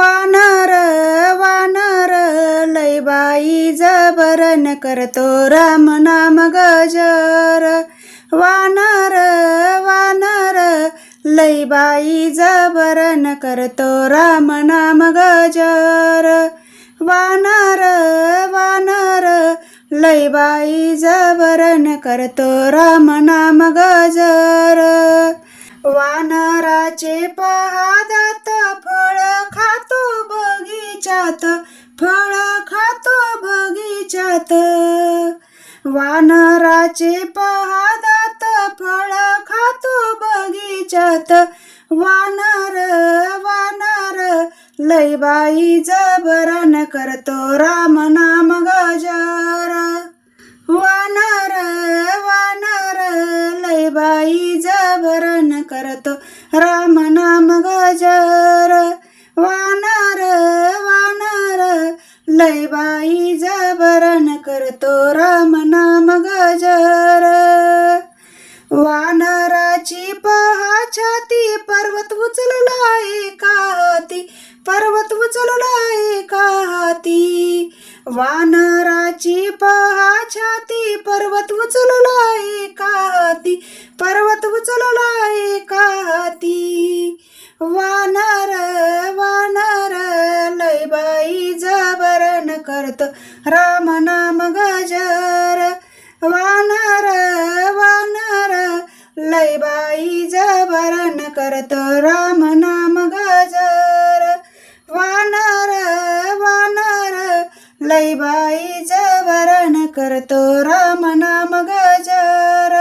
वानर वानर लय बाई जबरन करतो राम नाम गजर. वानर वानर लय बाई जबरन करतो राम नाम गजर. वानर वानर लय बाई जबरन करतो राम नाम गजर. वानराचे पहादात फळ खातो बगीचात, फळ खातो बगीचात. वानराचे पहादात फळ खातो बगीचात. वानर वानर लय बाई जबरन करतो राम नाम गजर. वानर वानर लय बाई जबरन करतो राम नाम गजर. वानर वानर लय बाई जबरन करतो राम नाम गजर. वानराची पहा छाती पर्वत उचलला एका हाती, पर्वत उचलला एका हाती. वानराची पहा छाती पर्वत उचलला एका हाती, पर्वत उचलला एका हाती. वानर वानर लय बाई जबरन करतो राम नाम गजर. वानर वानर लय बाई जबरन करतो राम नाम गजर. वानर वानर लय बाई जबरन करतो राम नाम गजर.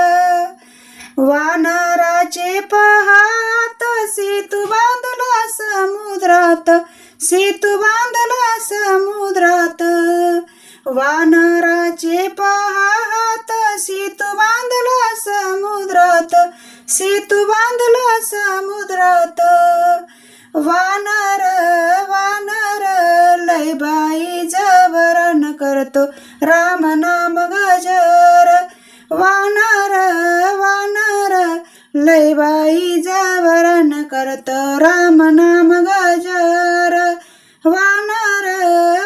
वानराचे पहात सेतू बांधला समुद्रात, सेतू बांधला समुद्रात. वानराचे पहात सेतू बांधला समुद्रात, सेतू बांधला समुद्रात. वानर वानर लय बाई जबरन करतो राम नाम गजर. वानर वानर लय बाई जबरन करतो राम नाम गजर. वानर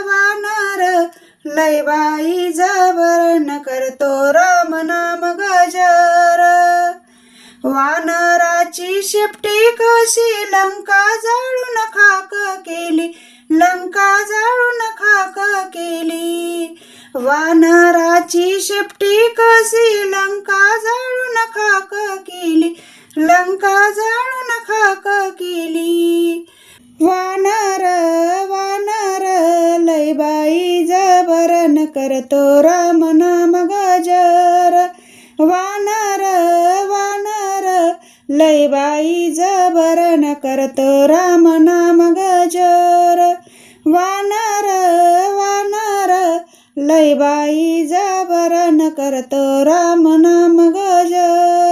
वानर लय बाई जबरन करतो राम नाम गजर. वानराची शेपटी कशी लंका जाळून खाक केली, लंका जाळून खाक केली. वानराची शेपटी कशी लंका जाळून खाक केली, लंका जाळून खाक केली. वानर वानर लय बाई जबरन करतो राम नाम गजर. वानर वानर लय बाई जबरन करतो राम नाम गजर. वानर वानर लय बाई जबरन करतो राम नाम गजर.